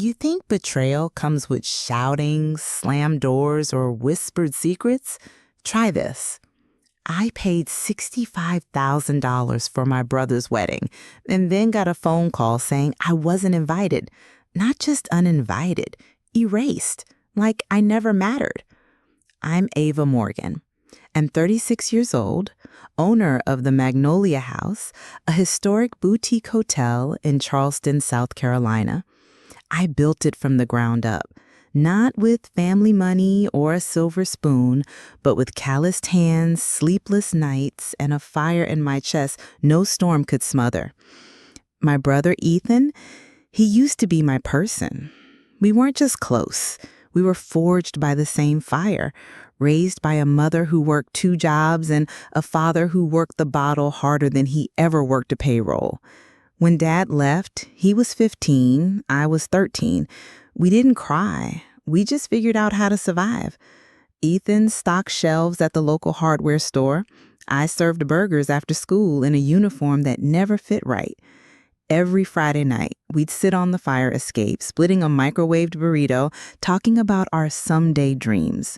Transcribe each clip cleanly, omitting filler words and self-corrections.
You think betrayal comes with shouting, slammed doors, or whispered secrets? Try this. I paid $65,000 for my brother's wedding and then got a phone call saying I wasn't invited. Not just uninvited, erased, like I never mattered. I'm Ava Morgan. I'm 36 years old, owner of the Magnolia House, a historic boutique hotel in Charleston, South Carolina. I built it from the ground up, not with family money or a silver spoon, but with calloused hands, sleepless nights, and a fire in my chest no storm could smother. My brother Ethan, he used to be my person. We weren't just close. We were forged by the same fire, raised by a mother who worked 2 jobs and a father who worked the bottle harder than he ever worked a payroll. When Dad left, he was 15, I was 13. We didn't cry. We just figured out how to survive. Ethan stocked shelves at the local hardware store. I served burgers after school in a uniform that never fit right. Every Friday night, we'd sit on the fire escape, splitting a microwaved burrito, talking about our someday dreams.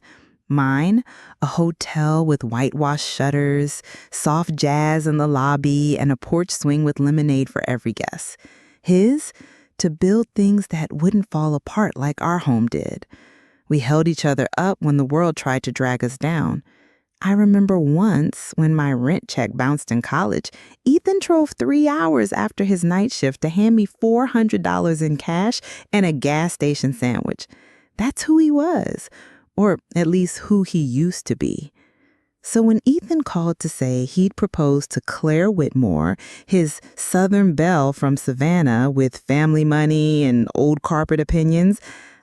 Mine, a hotel with whitewashed shutters, soft jazz in the lobby, and a porch swing with lemonade for every guest. His, to build things that wouldn't fall apart like our home did. We held each other up when the world tried to drag us down. I remember once, when my rent check bounced in college, Ethan drove 3 hours after his night shift to hand me $400 in cash and a gas station sandwich. That's who he was. Or at least who he used to be. So when Ethan called to say he'd proposed to Claire Whitmore, his Southern belle from Savannah with family money and old carpet opinions,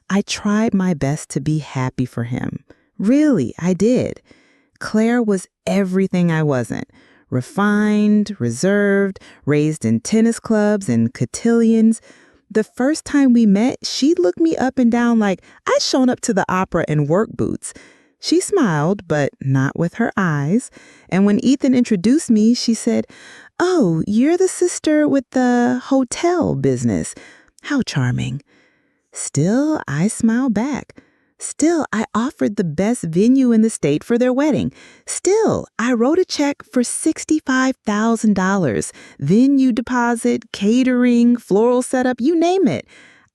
I tried my best to be happy for him. Really, I did. Claire was everything I wasn't. Refined, reserved, raised in tennis clubs and cotillions. The first time we met, she looked me up and down like I'd shown up to the opera in work boots. She smiled, but not with her eyes. And when Ethan introduced me, she said, "Oh, you're the sister with the hotel business. How charming." Still, I smiled back. Still, I offered the best venue in the state for their wedding. Still, I wrote a check for $65,000. Venue deposit, catering, floral setup, you name it.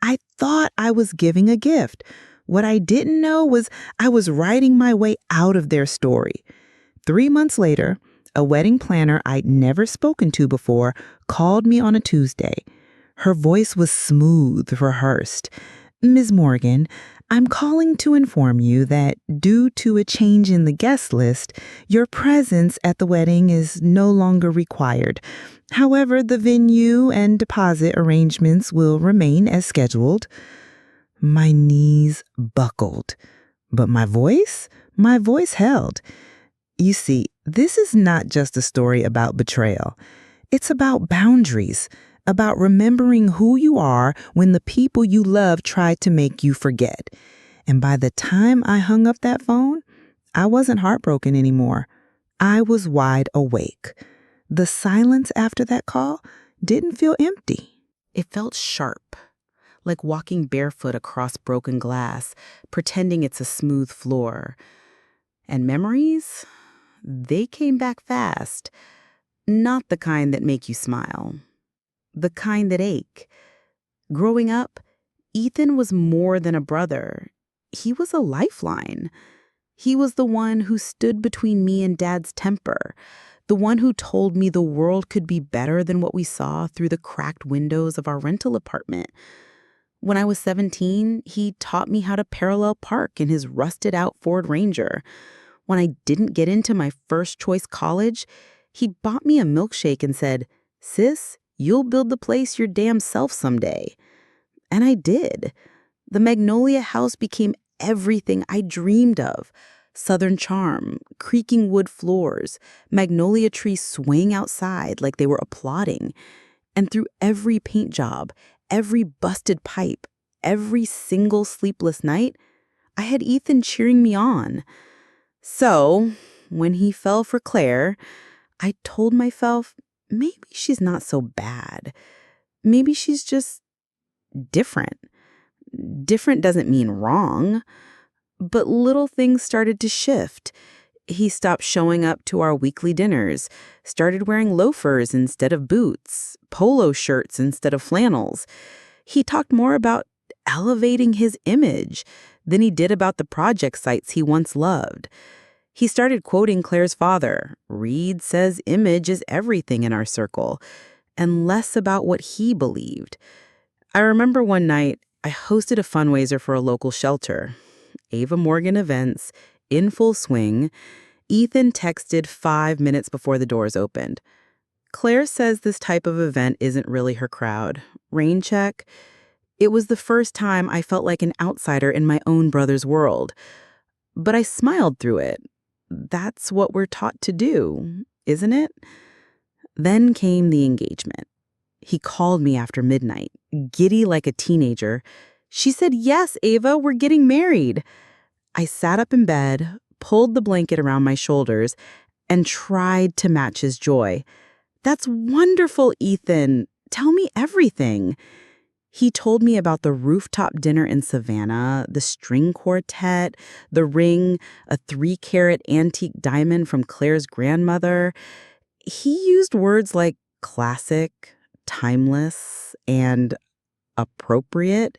I thought I was giving a gift. What I didn't know was I was writing my way out of their story. 3 months later, a wedding planner I'd never spoken to before called me on a Tuesday. Her voice was smooth, rehearsed. "Ms. Morgan, I'm calling to inform you that due to a change in the guest list, your presence at the wedding is no longer required. However, the venue and deposit arrangements will remain as scheduled." My knees buckled, but my voice held. You see, this is not just a story about betrayal. It's about boundaries, about remembering who you are when the people you love try to make you forget. And by the time I hung up that phone, I wasn't heartbroken anymore. I was wide awake. The silence after that call didn't feel empty. It felt sharp, like walking barefoot across broken glass, pretending it's a smooth floor. And memories? They came back fast. Not the kind that make you smile. The kind that ache. Growing up, Ethan was more than a brother. He was a lifeline. He was the one who stood between me and Dad's temper, the one who told me the world could be better than what we saw through the cracked windows of our rental apartment. When I was 17, he taught me how to parallel park in his rusted-out Ford Ranger. When I didn't get into my first-choice college, he bought me a milkshake and said, "Sis, you'll build the place your damn self someday." And I did. The Magnolia House became everything I dreamed of. Southern charm, creaking wood floors, magnolia trees swaying outside like they were applauding. And through every paint job, every busted pipe, every single sleepless night, I had Ethan cheering me on. So, when he fell for Claire, I told myself, maybe she's not so bad. Maybe she's just different. Different doesn't mean wrong, but little things started to shift. He stopped showing up to our weekly dinners, started wearing loafers instead of boots, polo shirts instead of flannels. He talked more about elevating his image than he did about the project sites he once loved. He started quoting Claire's father, "Reed says image is everything in our circle," and less about what he believed. I remember one night I hosted a fundraiser for a local shelter. Ava Morgan events, in full swing. Ethan texted 5 minutes before the doors opened. Claire says this type of event isn't really her crowd. Rain check. It was the first time I felt like an outsider in my own brother's world. But I smiled through it. That's what we're taught to do, isn't it? Then came the engagement. He called me after midnight, giddy like a teenager. "She said, 'Yes, Ava, we're getting married.'" I sat up in bed, pulled the blanket around my shoulders, and tried to match his joy. "That's wonderful, Ethan. Tell me everything." He told me about the rooftop dinner in Savannah, the string quartet, the ring, a 3-carat antique diamond from Claire's grandmother. He used words like classic, timeless, and appropriate,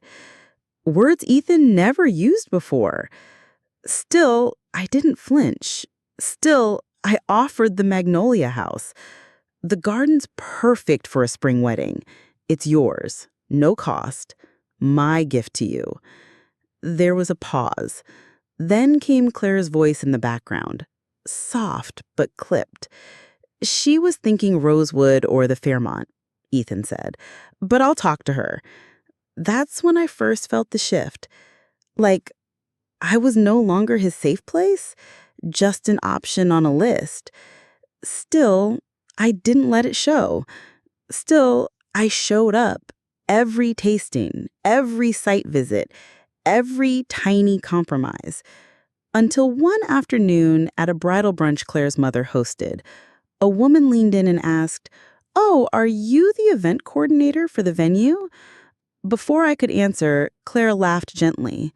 words Ethan never used before. Still, I didn't flinch. Still, I offered the Magnolia House. "The garden's perfect for a spring wedding. It's yours. No cost. My gift to you." There was a pause. Then came Claire's voice in the background, soft but clipped. "She was thinking Rosewood or the Fairmont," Ethan said, "but I'll talk to her." That's when I first felt the shift. Like, I was no longer his safe place, just an option on a list. Still, I didn't let it show. Still, I showed up. Every tasting, every site visit, every tiny compromise. Until one afternoon at a bridal brunch Claire's mother hosted, a woman leaned in and asked, "Oh, are you the event coordinator for the venue?" Before I could answer, Claire laughed gently.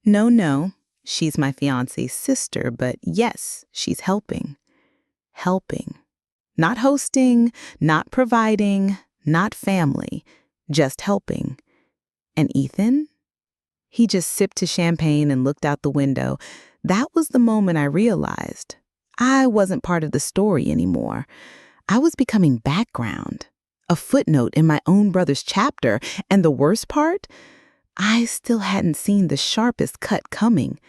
No, she's my fiance's sister, but yes, she's helping. Helping. Not hosting, not providing, not family. Just helping. And Ethan? He just sipped his champagne and looked out the window. That was the moment I realized I wasn't part of the story anymore. I was becoming background, a footnote in my own brother's chapter, and the worst part? I still hadn't seen the sharpest cut coming.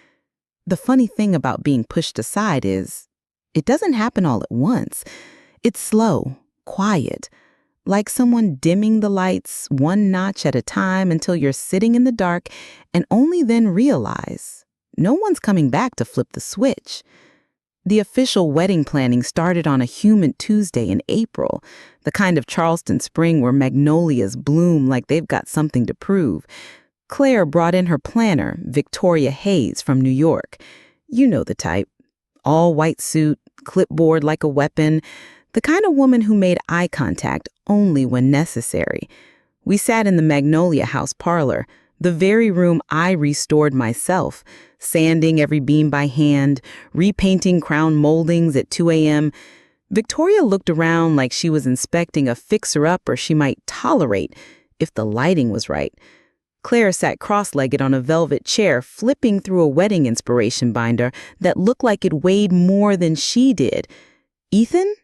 The funny thing about being pushed aside is it doesn't happen all at once. It's slow, quiet, like someone dimming the lights one notch at a time until you're sitting in the dark and only then realize no one's coming back to flip the switch. The official wedding planning started on a humid Tuesday in April, the kind of Charleston spring where magnolias bloom like they've got something to prove. Claire brought in her planner, Victoria Hayes from New York. You know the type. All white suit, clipboard like a weapon, the kind of woman who made eye contact only when necessary. We sat in the Magnolia House parlor, the very room I restored myself, sanding every beam by hand, repainting crown moldings at 2 a.m. Victoria looked around like she was inspecting a fixer-upper she might tolerate if the lighting was right. Claire sat cross-legged on a velvet chair, flipping through a wedding inspiration binder that looked like it weighed more than she did. Ethan?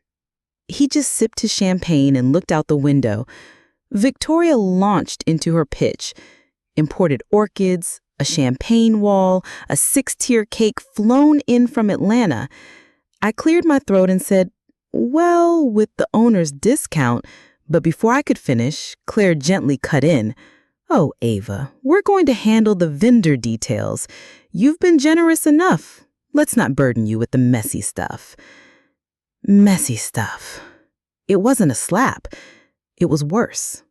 He just sipped his champagne and looked out the window. Victoria launched into her pitch. Imported orchids, a champagne wall, a 6-tier cake flown in from Atlanta. I cleared my throat and said, "Well, with the owner's discount," but before I could finish, Claire gently cut in. "Oh, Ava, we're going to handle the vendor details. You've been generous enough. Let's not burden you with the messy stuff." Messy stuff. It wasn't a slap. It was worse.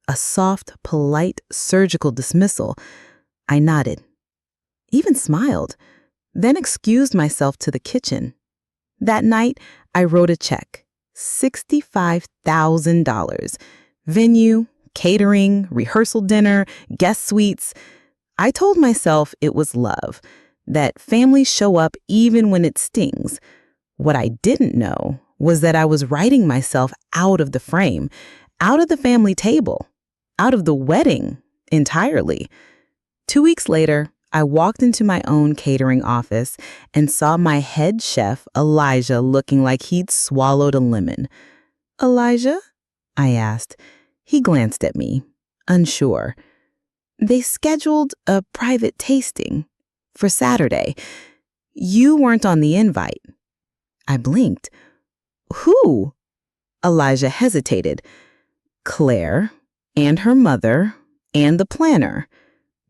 A soft, polite, surgical dismissal. I nodded, even smiled, then excused myself to the kitchen. That night, I wrote a check, $65,000. Venue, catering, rehearsal dinner, guest suites. I told myself it was love, that families show up even when it stings. What I didn't know was that I was writing myself out of the frame, out of the family table, out of the wedding entirely. 2 weeks later, I walked into my own catering office and saw my head chef, Elijah, looking like he'd swallowed a lemon. "Elijah?" I asked. He glanced at me, unsure. "They scheduled a private tasting for Saturday. You weren't on the invite." I blinked. "Who?" Elijah hesitated. "Claire and her mother and the planner.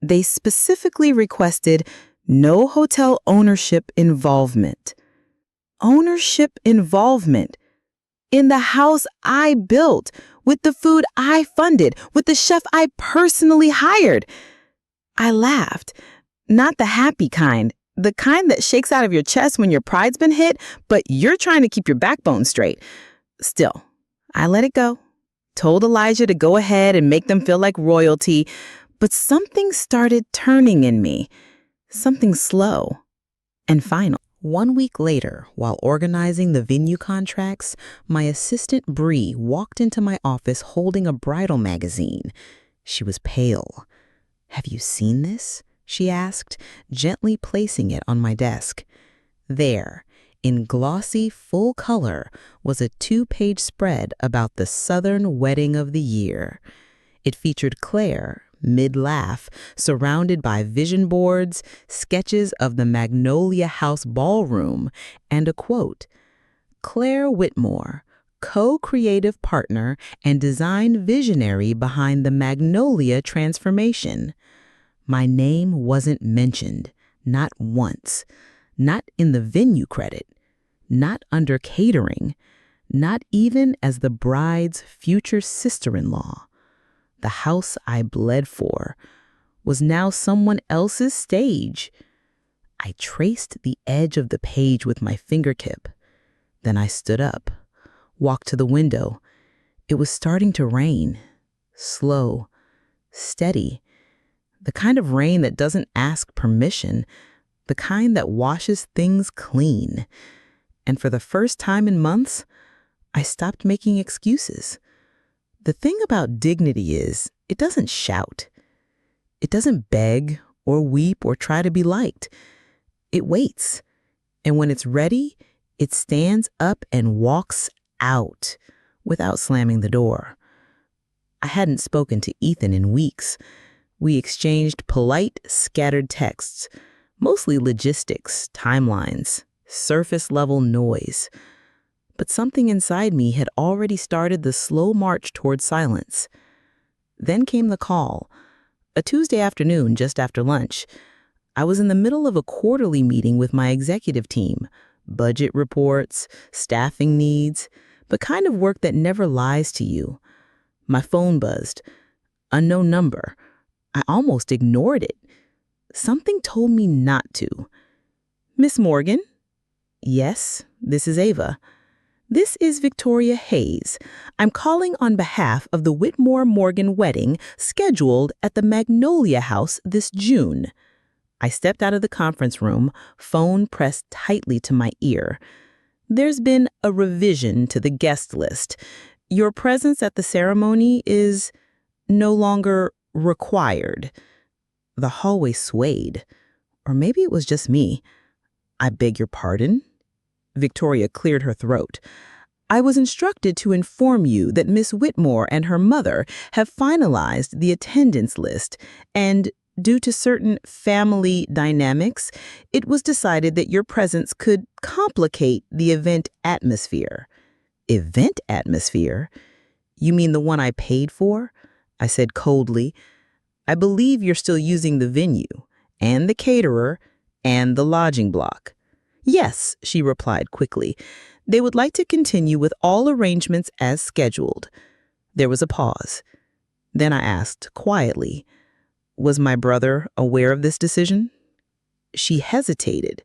They specifically requested no hotel ownership involvement." Ownership involvement? In the house I built, with the food I funded, with the chef I personally hired. I laughed. Not the happy kind, the kind that shakes out of your chest when your pride's been hit, but you're trying to keep your backbone straight. Still, I let it go. Told Elijah to go ahead and make them feel like royalty, but something started turning in me. Something slow and final. 1 week later, while organizing the venue contracts, my assistant Bree walked into my office holding a bridal magazine. She was pale. "Have you seen this?" she asked, gently placing it on my desk. There, in glossy full color, was a 2-page spread about the Southern wedding of the year. It featured Claire, mid-laugh, surrounded by vision boards, sketches of the Magnolia House ballroom, and a quote, "Claire Whitmore, co-creative partner and design visionary behind the Magnolia transformation." My name wasn't mentioned, not once, not in the venue credit, not under catering, not even as the bride's future sister-in-law. The house I bled for was now someone else's stage. I traced the edge of the page with my fingertip. Then I stood up, walked to the window. It was starting to rain. Slow, steady. The kind of rain that doesn't ask permission. The kind that washes things clean. And for the first time in months, I stopped making excuses. The thing about dignity is, it doesn't shout. It doesn't beg or weep or try to be liked. It waits. And when it's ready, it stands up and walks out without slamming the door. I hadn't spoken to Ethan in weeks. We exchanged polite, scattered texts, mostly logistics, timelines, surface-level noise. But something inside me had already started the slow march toward silence. Then came the call, a Tuesday afternoon just after lunch. I was in the middle of a quarterly meeting with my executive team, budget reports, staffing needs, the kind of work that never lies to you. My phone buzzed. Unknown number. I almost ignored it. Something told me not to. "Miss Morgan?" "Yes, this is Ava." "This is Victoria Hayes. I'm calling on behalf of the Whitmore Morgan wedding scheduled at the Magnolia House this June." I stepped out of the conference room, phone pressed tightly to my ear. "There's been a revision to the guest list. Your presence at the ceremony is no longer required." The hallway swayed. Or maybe it was just me. "I beg your pardon?" Victoria cleared her throat. "I was instructed to inform you that Miss Whitmore and her mother have finalized the attendance list, and due to certain family dynamics, it was decided that your presence could complicate the event atmosphere." "Event atmosphere? You mean the one I paid for?" I said coldly. "I believe you're still using the venue, and the caterer, and the lodging block." "Yes," she replied quickly. "They would like to continue with all arrangements as scheduled." There was a pause. Then I asked quietly, "Was my brother aware of this decision?" She hesitated,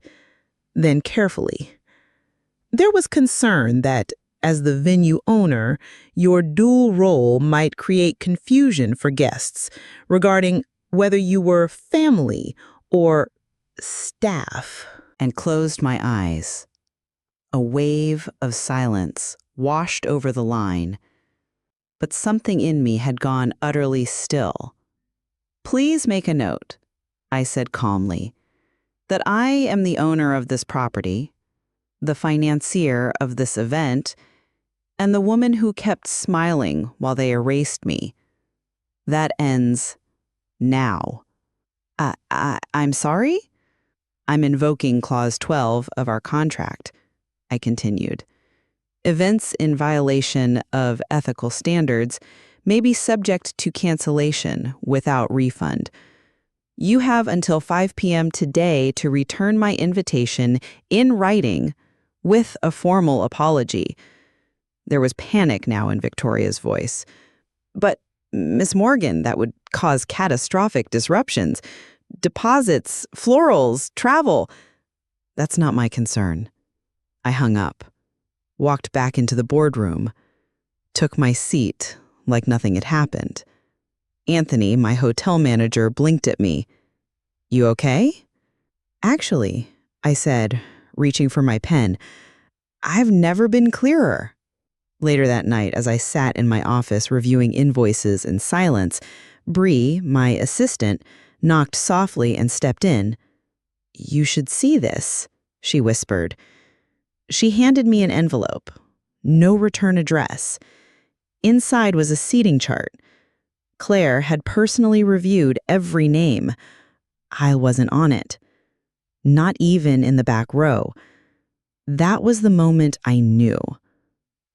then carefully. "There was concern that, as the venue owner, your dual role might create confusion for guests regarding whether you were family or staff, and closed my eyes. A wave of silence washed over the line, but something in me had gone utterly still. Please make a note, I said calmly, that I am the owner of this property, the financier of this event, and the woman who kept smiling while they erased me. That ends now. I'm sorry? I'm invoking Clause 12 of our contract, I continued. Events in violation of ethical standards may be subject to cancellation without refund. You have until 5 p.m. today to return my invitation in writing with a formal apology. There was panic now in Victoria's voice. But, Miss Morgan, that would cause catastrophic disruptions. Deposits, florals, travel. That's not my concern. I hung up, walked back into the boardroom, took my seat like nothing had happened. Anthony, my hotel manager, blinked at me. You okay? Actually, I said, reaching for my pen, I've never been clearer. Later that night, as I sat in my office reviewing invoices in silence, Bree, my assistant, knocked softly and stepped in. You should see this, she whispered. She handed me an envelope. No return address. Inside was a seating chart. Claire had personally reviewed every name. I wasn't on it. Not even in the back row. That was the moment I knew.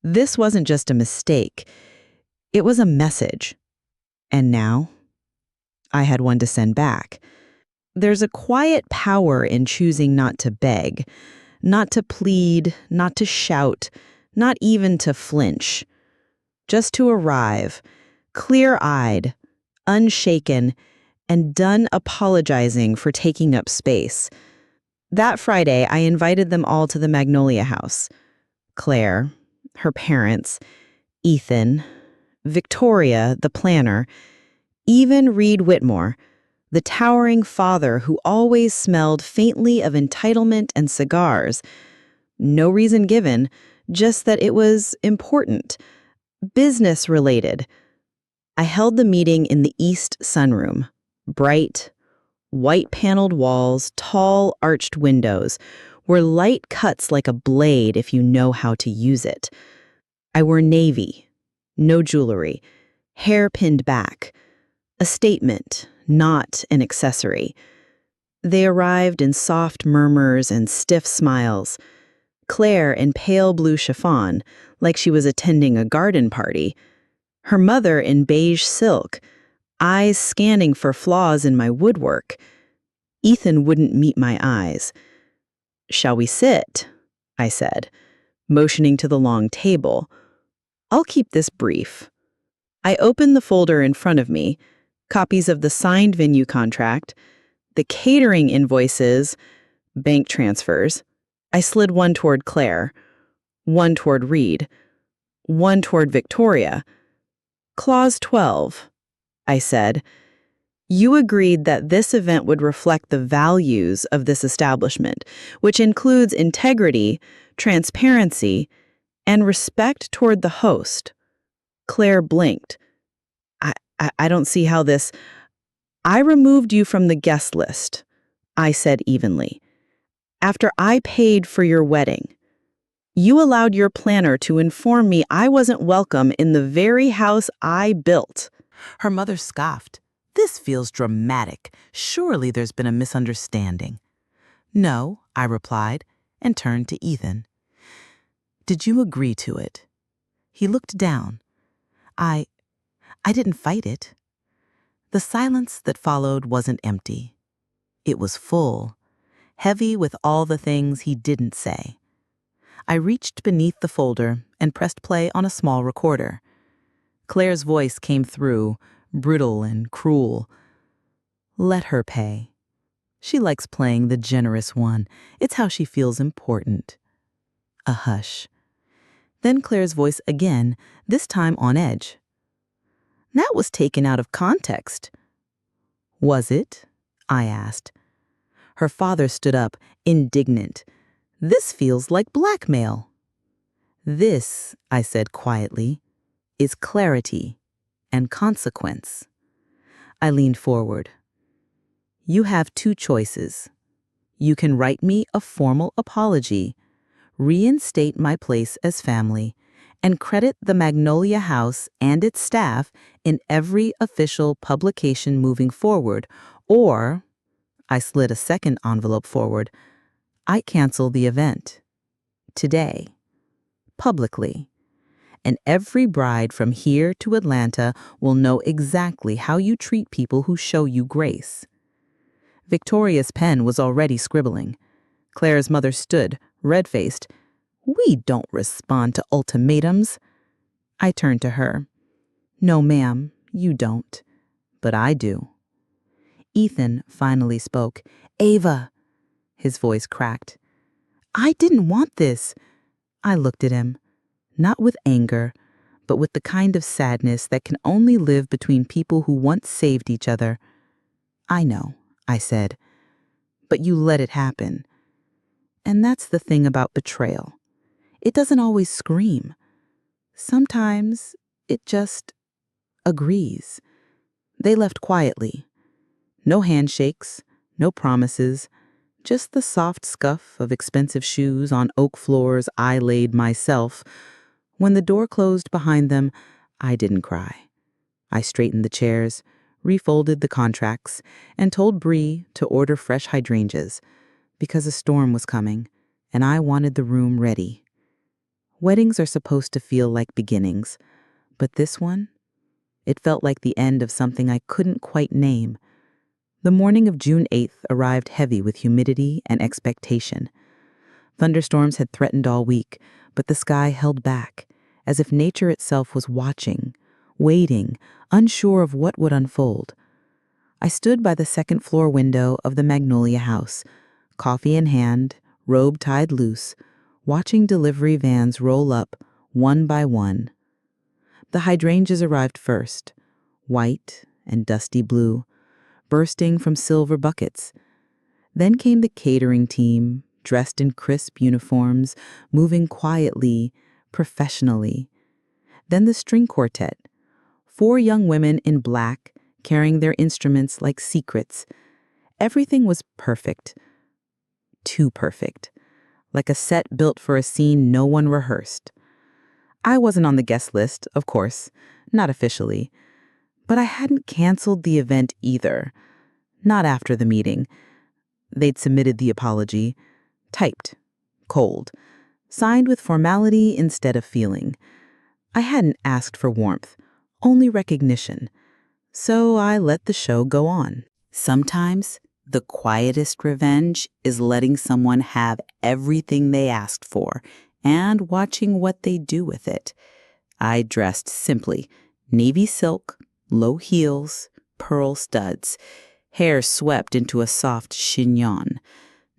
This wasn't just a mistake. It was a message. And now, I had one to send back. There's a quiet power in choosing not to beg, not to plead, not to shout, not even to flinch. Just to arrive, clear-eyed, unshaken, and done apologizing for taking up space. That Friday, I invited them all to the Magnolia House. Claire, her parents, Ethan, Victoria, the planner, even Reed Whitmore, the towering father who always smelled faintly of entitlement and cigars. No reason given, just that it was important, business-related. I held the meeting in the East sunroom, bright, white-paneled walls, tall, arched windows, where light cuts like a blade if you know how to use it. I wore navy, no jewelry, hair pinned back, a statement, not an accessory. They arrived in soft murmurs and stiff smiles. Claire in pale blue chiffon, like she was attending a garden party. Her mother in beige silk, eyes scanning for flaws in my woodwork. Ethan wouldn't meet my eyes. Shall we sit? I said, motioning to the long table. I'll keep this brief. I opened the folder in front of me, copies of the signed venue contract, the catering invoices, bank transfers. I slid one toward Claire, one toward Reed, one toward Victoria. Clause 12, I said. You agreed that this event would reflect the values of this establishment, which includes integrity, transparency, and respect toward the host. Claire blinked. I don't see how this... I removed you from the guest list, I said evenly. After I paid for your wedding, you allowed your planner to inform me I wasn't welcome in the very house I built. Her mother scoffed. This feels dramatic. Surely there's been a misunderstanding. No, I replied, and turned to Ethan. Did you agree to it? He looked down. I didn't fight it. The silence that followed wasn't empty. It was full, heavy with all the things he didn't say. I reached beneath the folder and pressed play on a small recorder. Claire's voice came through, brutal and cruel. Let her pay. She likes playing the generous one. It's how she feels important. A hush. Then Claire's voice again, this time on edge. That was taken out of context. Was it? I asked. Her father stood up, indignant. This feels like blackmail. This, I said quietly, is clarity and consequence. I leaned forward. You have two choices. You can write me a formal apology, reinstate my place as family, and credit the Magnolia House and its staff in every official publication moving forward, or, I slid a second envelope forward, I cancel the event. Today. Publicly. And every bride from here to Atlanta will know exactly how you treat people who show you grace. Victoria's pen was already scribbling. Claire's mother stood, red-faced. We don't respond to ultimatums. I turned to her. No, ma'am, you don't. But I do. Ethan finally spoke. Ava. His voice cracked. I didn't want this. I looked at him. Not with anger, but with the kind of sadness that can only live between people who once saved each other. I know, I said, but you let it happen. And that's the thing about betrayal. It doesn't always scream. Sometimes it just agrees. They left quietly. No handshakes, no promises, just the soft scuff of expensive shoes on oak floors I laid myself. When the door closed behind them, I didn't cry. I straightened the chairs, refolded the contracts, and told Bree to order fresh hydrangeas, because a storm was coming, and I wanted the room ready. Weddings are supposed to feel like beginnings, but this one, it felt like the end of something I couldn't quite name. The morning of June 8th arrived heavy with humidity and expectation. Thunderstorms had threatened all week, but the sky held back, as if nature itself was watching, waiting, unsure of what would unfold. I stood by the second-floor window of the Magnolia House, coffee in hand, robe tied loose, watching delivery vans roll up, one by one. The hydrangeas arrived first, white and dusty blue, bursting from silver buckets. Then came the catering team, dressed in crisp uniforms, moving quietly, professionally. Then the string quartet, 4 young women in black, carrying their instruments like secrets. Everything was perfect. Too perfect. Like a set built for a scene no one rehearsed. I wasn't on the guest list, of course, not officially. But I hadn't canceled the event either. Not after the meeting. They'd submitted the apology. Typed. Cold. Signed with formality instead of feeling. I hadn't asked for warmth, only recognition. So I let the show go on. Sometimes the quietest revenge is letting someone have everything they asked for and watching what they do with it. I dressed simply. Navy silk, low heels, pearl studs, hair swept into a soft chignon.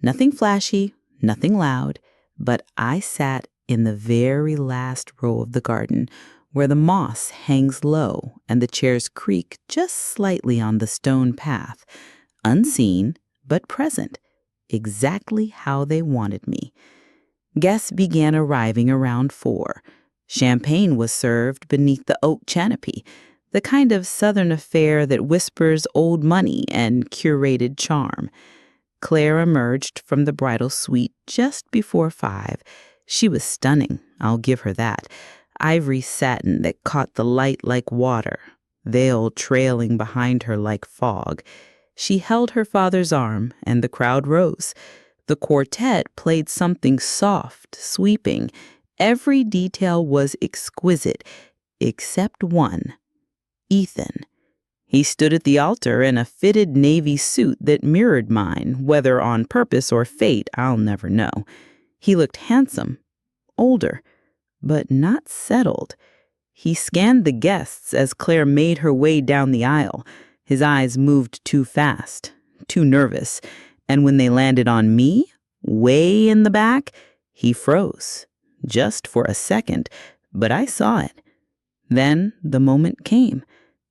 Nothing flashy, nothing loud, but I sat in the very last row of the garden, where the moss hangs low and the chairs creak just slightly on the stone path, unseen but present, exactly how they wanted me. Guests began arriving around 4. Champagne was served beneath the oak canopy, the kind of southern affair that whispers old money and curated charm. Claire emerged from the bridal suite just before 5. She was stunning, I'll give her that. Ivory satin that caught the light like water, veil trailing behind her like fog. She held her father's arm, and the crowd rose. The quartet played something soft, sweeping. Every detail was exquisite, except one. Ethan. He stood at the altar in a fitted navy suit that mirrored mine, whether on purpose or fate, I'll never know. He looked handsome, older, but not settled. He scanned the guests as Claire made her way down the aisle. His eyes moved too fast, too nervous, and when they landed on me, way in the back, he froze, just for a second, but I saw it. Then the moment came.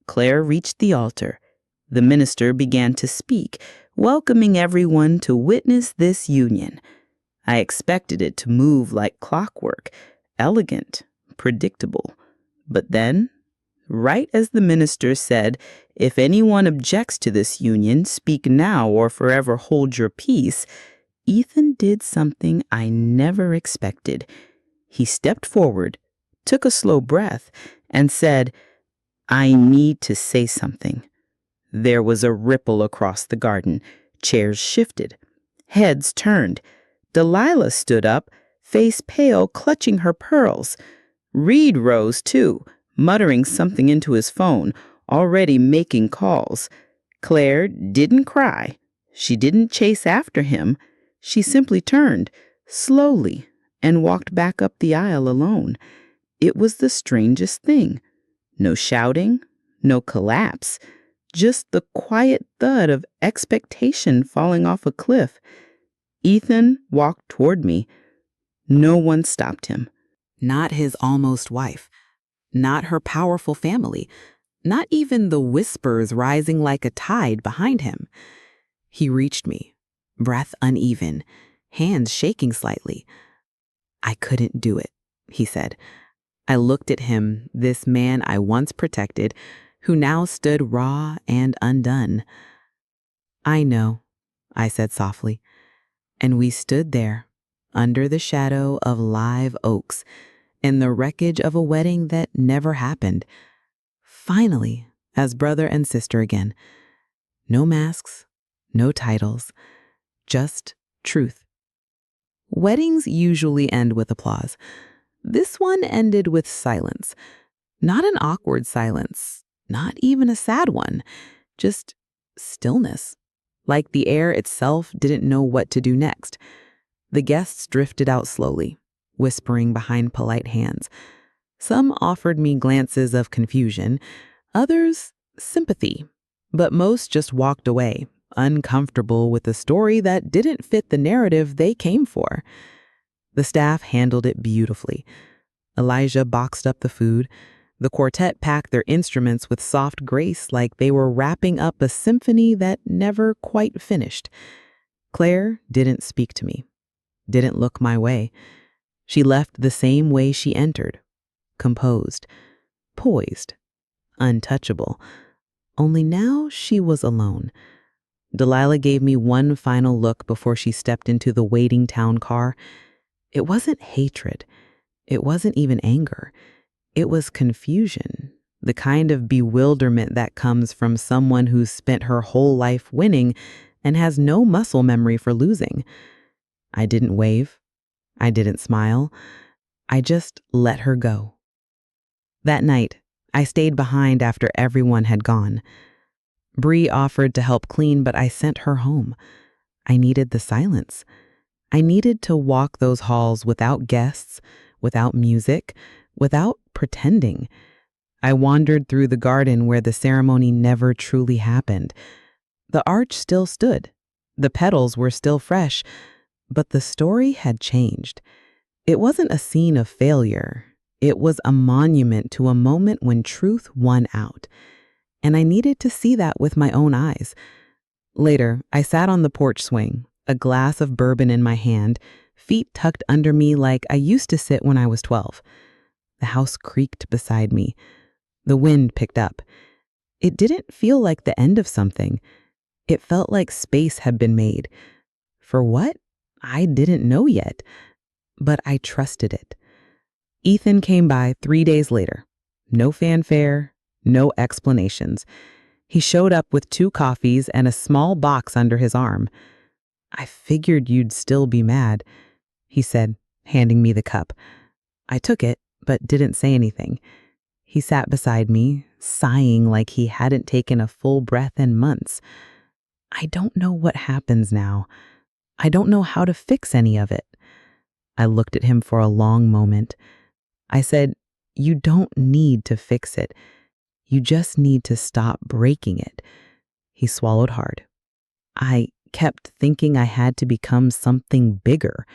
Claire reached the altar. The minister began to speak, welcoming everyone to witness this union. I expected it to move like clockwork, elegant, predictable. But then, right as the minister said, "If anyone objects to this union, speak now or forever hold your peace," Ethan did something I never expected. He stepped forward, took a slow breath, and said, "I need to say something." There was a ripple across the garden. Chairs shifted. Heads turned. Delilah stood up, face pale, clutching her pearls. Reed rose, too, muttering something into his phone, already making calls. Claire didn't cry. She didn't chase after him. She simply turned, slowly, and walked back up the aisle alone. It was the strangest thing. No shouting, no collapse, just the quiet thud of expectation falling off a cliff. Ethan walked toward me. No one stopped him. Not his almost wife. Not her powerful family. Not even the whispers rising like a tide behind him. He reached me, breath uneven, hands shaking slightly. "I couldn't do it," he said. I looked at him, this man I once protected, who now stood raw and undone. "I know," I said softly, and we stood there, under the shadow of live oaks, in the wreckage of a wedding that never happened. Finally, as brother and sister again. No masks, no titles, just truth. Weddings usually end with applause. This one ended with silence. Not an awkward silence, not even a sad one, just stillness, like the air itself didn't know what to do next. The guests drifted out slowly, whispering behind polite hands. Some offered me glances of confusion, others sympathy, but most just walked away, uncomfortable with a story that didn't fit the narrative they came for. The staff handled it beautifully. Elijah boxed up the food. The quartet packed their instruments with soft grace like they were wrapping up a symphony that never quite finished. Claire didn't speak to me, didn't look my way. She left the same way she entered, composed, poised, untouchable. Only now she was alone. Delilah gave me one final look before she stepped into the waiting town car. It wasn't hatred. It wasn't even anger. It was confusion, the kind of bewilderment that comes from someone who's spent her whole life winning and has no muscle memory for losing. I didn't wave. I didn't smile. I just let her go. That night, I stayed behind after everyone had gone. Bree offered to help clean, but I sent her home. I needed the silence. I needed to walk those halls without guests, without music, without pretending. I wandered through the garden where the ceremony never truly happened. The arch still stood. The petals were still fresh, but the story had changed. It wasn't a scene of failure. It was a monument to a moment when truth won out. And I needed to see that with my own eyes. Later, I sat on the porch swing, a glass of bourbon in my hand, feet tucked under me like I used to sit when I was 12. The house creaked beside me. The wind picked up. It didn't feel like the end of something. It felt like space had been made. For what? I didn't know yet, but I trusted it. Ethan came by 3 days later. No fanfare, no explanations. He showed up with 2 coffees and a small box under his arm. "I figured you'd still be mad," he said, handing me the cup. I took it, but didn't say anything. He sat beside me, sighing like he hadn't taken a full breath in months. I don't know what happens now. I don't know how to fix any of it. I looked at him for a long moment. I said, "You don't need to fix it. You just need to stop breaking it." He swallowed hard. I kept thinking I had to become something bigger,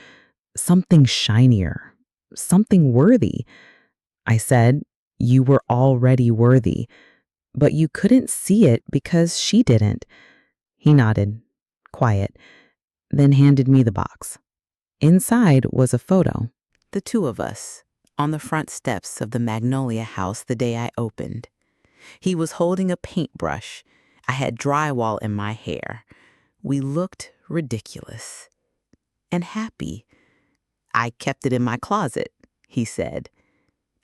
something shinier, something worthy. I said, "You were already worthy. But you couldn't see it because she didn't. He nodded, quiet, then handed me the box. Inside was a photo. The two of us, on the front steps of the Magnolia house the day I opened. He was holding a paintbrush. I had drywall in my hair. We looked ridiculous. And happy. I kept it in my closet, he said.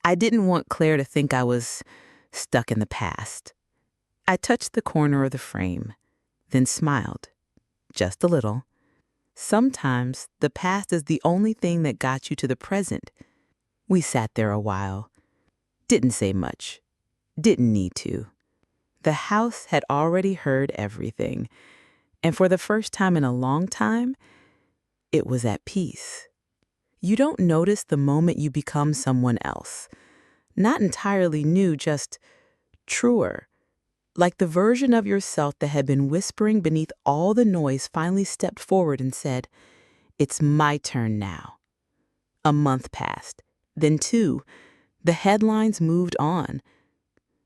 I didn't want Claire to think I was stuck in the past. I touched the corner of the frame, then smiled, just a little. Sometimes the past is the only thing that got you to the present. We sat there a while. Didn't say much. Didn't need to. The house had already heard everything, and for the first time in a long time, it was at peace. You don't notice the moment you become someone else. Not entirely new, just truer. Like the version of yourself that had been whispering beneath all the noise finally stepped forward and said, "It's my turn now." A month passed, then two. The headlines moved on.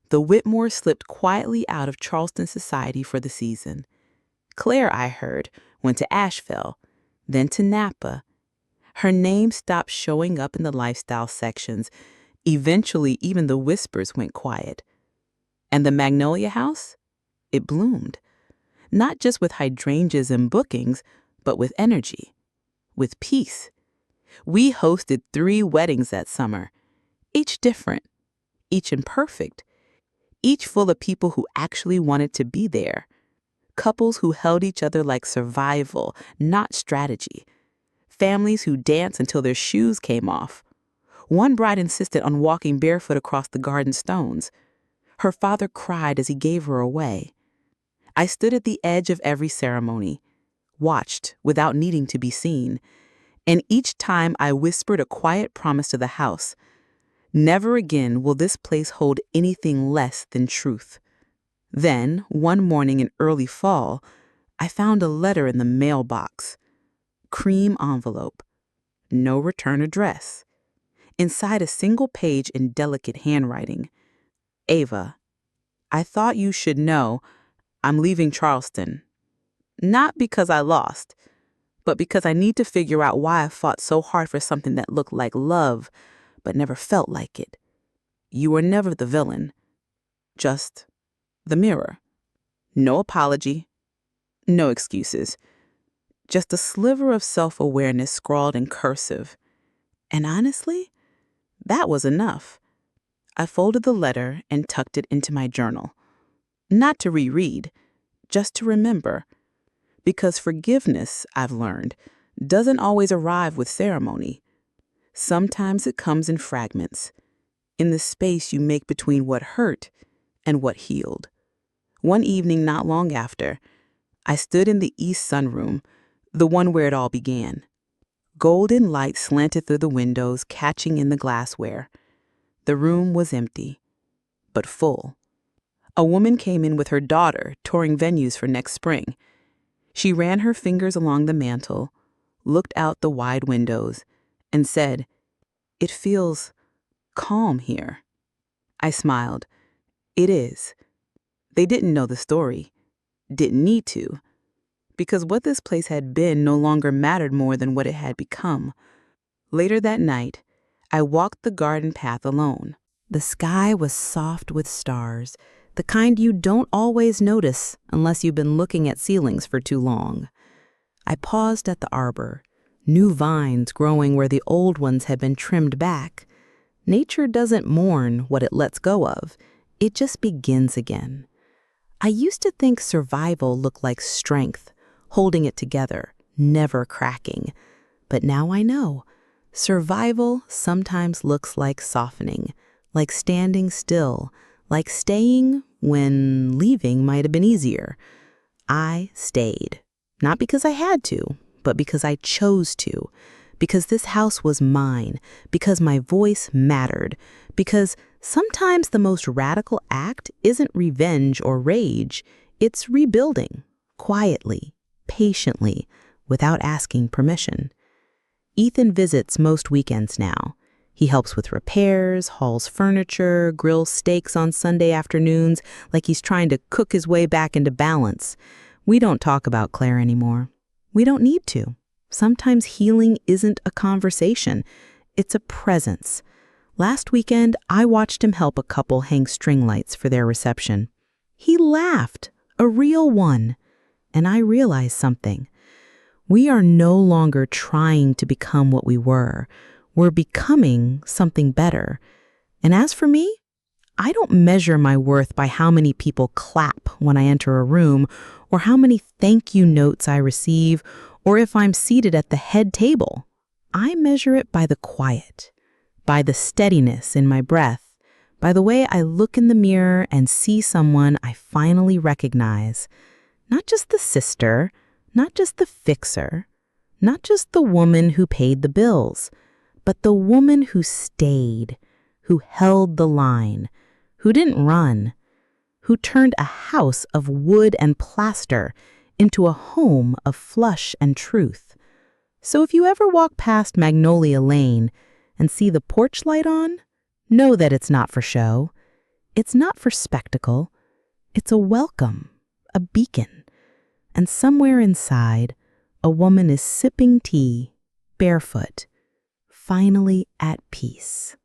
The Whitmore slipped quietly out of Charleston society for the season. Claire, I heard, went to Asheville, then to Napa. Her name stopped showing up in the lifestyle sections. Eventually, even the whispers went quiet. And the Magnolia House? It bloomed. Not just with hydrangeas and bookings, but with energy, with peace. We hosted 3 weddings that summer, each different, each imperfect, each full of people who actually wanted to be there. Couples who held each other like survival, not strategy. Families who danced until their shoes came off. One bride insisted on walking barefoot across the garden stones. Her father cried as he gave her away. I stood at the edge of every ceremony, watched without needing to be seen, and each time I whispered a quiet promise to the house. Never again will this place hold anything less than truth. Then, one morning in early fall, I found a letter in the mailbox. Cream envelope. No return address. Inside a single page in delicate handwriting. Ava, I thought you should know I'm leaving Charleston. Not because I lost, but because I need to figure out why I fought so hard for something that looked like love, but never felt like it. You were never the villain, just the mirror. No apology, no excuses. Just a sliver of self-awareness scrawled in cursive. And honestly, that was enough. I folded the letter and tucked it into my journal. Not to reread, just to remember. Because forgiveness, I've learned, doesn't always arrive with ceremony. Sometimes it comes in fragments, in the space you make between what hurt and what healed. One evening not long after, I stood in the east sunroom, the one where it all began. Golden light slanted through the windows, catching in the glassware. The room was empty, but full. A woman came in with her daughter, touring venues for next spring. She ran her fingers along the mantel, looked out the wide windows, and said, "It feels calm here." I smiled. It is. They didn't know the story, didn't need to, because what this place had been no longer mattered more than what it had become. Later that night, I walked the garden path alone. The sky was soft with stars, the kind you don't always notice unless you've been looking at ceilings for too long. I paused at the arbor, new vines growing where the old ones had been trimmed back. Nature doesn't mourn what it lets go of. It just begins again. I used to think survival looked like strength, holding it together, never cracking. But now I know. Survival sometimes looks like softening, like standing still, like staying when leaving might have been easier. I stayed, not because I had to, but because I chose to, because this house was mine, because my voice mattered, because sometimes the most radical act isn't revenge or rage, it's rebuilding, quietly, patiently, without asking permission. Ethan visits most weekends now. He helps with repairs, hauls furniture, grills steaks on Sunday afternoons, like he's trying to cook his way back into balance. We don't talk about Claire anymore. We don't need to. Sometimes healing isn't a conversation. It's a presence. Last weekend, I watched him help a couple hang string lights for their reception. He laughed, a real one. And I realized something. We are no longer trying to become what we were. We're becoming something better. And as for me, I don't measure my worth by how many people clap when I enter a room, or how many thank you notes I receive, or if I'm seated at the head table. I measure it by the quiet, by the steadiness in my breath, by the way I look in the mirror and see someone I finally recognize. Not just the sister, not just the fixer, not just the woman who paid the bills, but the woman who stayed, who held the line, who didn't run, who turned a house of wood and plaster into a home of flush and truth. So if you ever walk past Magnolia Lane and see the porch light on, know that it's not for show. It's not for spectacle. It's a welcome, a beacon. And somewhere inside, a woman is sipping tea, barefoot, finally at peace.